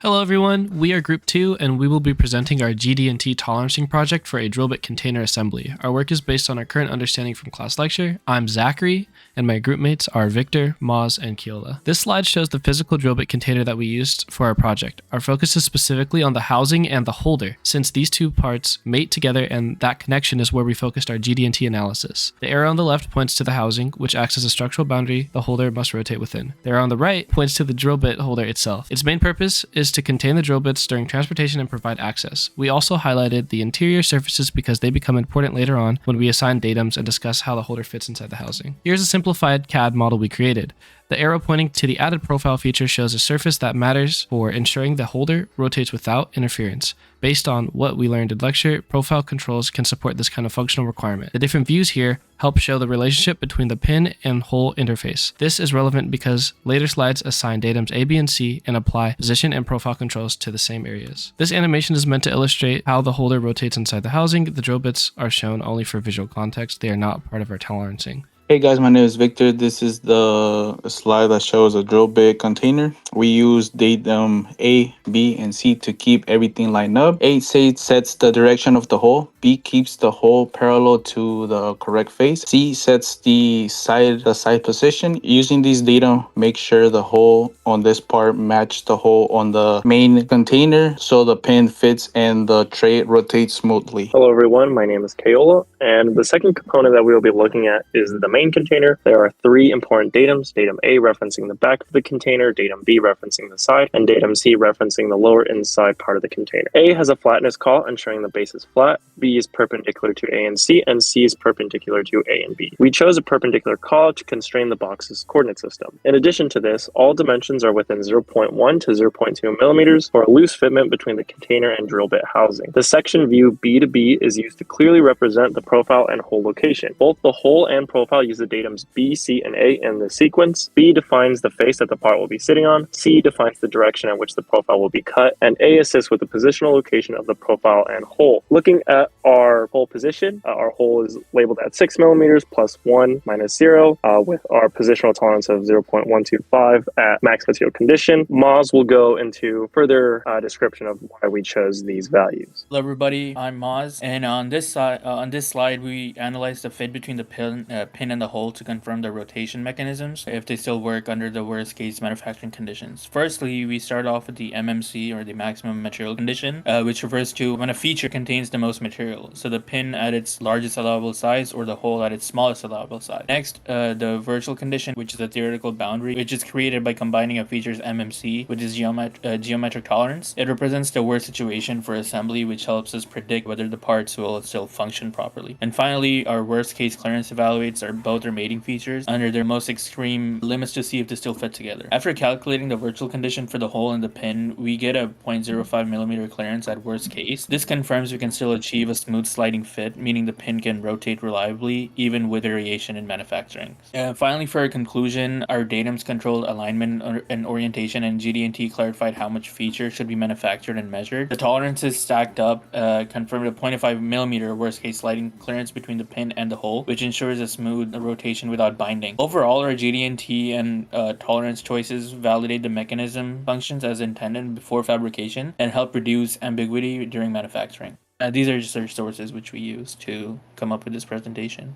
Hello everyone, we are Group 2 and we will be presenting our GD&T tolerancing project for a drill bit container assembly. Our work is based on our current understanding from class lecture. I'm Zachary and my group mates are Victor, Maz, and Keola. This slide shows the physical drill bit container that we used for our project. Our focus is specifically on the housing and the holder, since these two parts mate together and that connection is where we focused our GD&T analysis. The arrow on the left points to the housing, which acts as a structural boundary the holder must rotate within. The arrow on the right points to the drill bit holder itself. Its main purpose is to contain the drill bits during transportation and provide access. We also highlighted the interior surfaces because they become important later on when we assign datums and discuss how the holder fits inside the housing. Here's a simplified CAD model we created. The arrow pointing to the added profile feature shows a surface that matters for ensuring the holder rotates without interference. Based on what we learned in lecture, profile controls can support this kind of functional requirement. The different views here help show the relationship between the pin and hole interface. This is relevant because later slides assign datums A, B, and C and apply position and profile controls to the same areas. This animation is meant to illustrate how the holder rotates inside the housing. The drill bits are shown only for visual context. They are not part of our tolerancing. Hey guys, my name is Victor. This is the slide that shows a drill bit container. We use datum A, B, and C to keep everything lined up. A sets the direction of the hole. B keeps the hole parallel to the correct face. C sets the side position. Using these data, make sure the hole on this part match the hole on the main container so the pin fits and the tray rotates smoothly. Hello everyone, my name is Keola, and the second component that we will be looking at is the main container. There are three important datums: datum A referencing the back of the container, datum B referencing the side, and datum C referencing the lower inside part of the container. A has a flatness call ensuring the base is flat, B is perpendicular to A and C is perpendicular to A and B. We chose a perpendicular call to constrain the box's coordinate system. In addition to this, all dimensions are within 0.1 to 0.2 millimeters for a loose fitment between the container and drill bit housing. The section view B to B is used to clearly represent the profile and hole location. Both the hole and profile use the datums B, C, and A in the sequence. B defines the face that the part will be sitting on, C defines the direction at which the profile will be cut, and A assists with the positional location of the profile and hole. Looking at our hole position, our hole is labeled at 6 millimeters plus 1 minus 0 with our positional tolerance of 0.125 at max material condition. Maz will go into further description of why we chose these values. Hello everybody, I'm Maz, and on this slide we analyzed the fit between the pin and the hole to confirm the rotation mechanisms if they still work under the worst case manufacturing conditions. Firstly, we start off with the MMC, or the maximum material condition, which refers to when a feature contains the most material, so the pin at its largest allowable size or the hole at its smallest allowable size. Next, the virtual condition, which is a theoretical boundary which is created by combining a feature's MMC with its geometric tolerance. It represents the worst situation for assembly, which helps us predict whether the parts will still function properly. And finally, our worst case clearance evaluates both their mating features under their most extreme limits to see if they still fit together. After calculating the virtual condition for the hole and the pin, we get a 0.05 millimeter clearance at worst case. This confirms we can still achieve a smooth sliding fit, meaning the pin can rotate reliably even with variation in manufacturing. Finally, for a conclusion, our datums controlled alignment and orientation, and GD&T clarified how much feature should be manufactured and measured. The tolerances stacked up confirmed a 0.5 millimeter worst case sliding clearance between the pin and the hole, which ensures a smooth rotation without binding. Overall, our GD&T and tolerance choices validate the mechanism functions as intended before fabrication and help reduce ambiguity during manufacturing. These are just our sources which we use to come up with this presentation.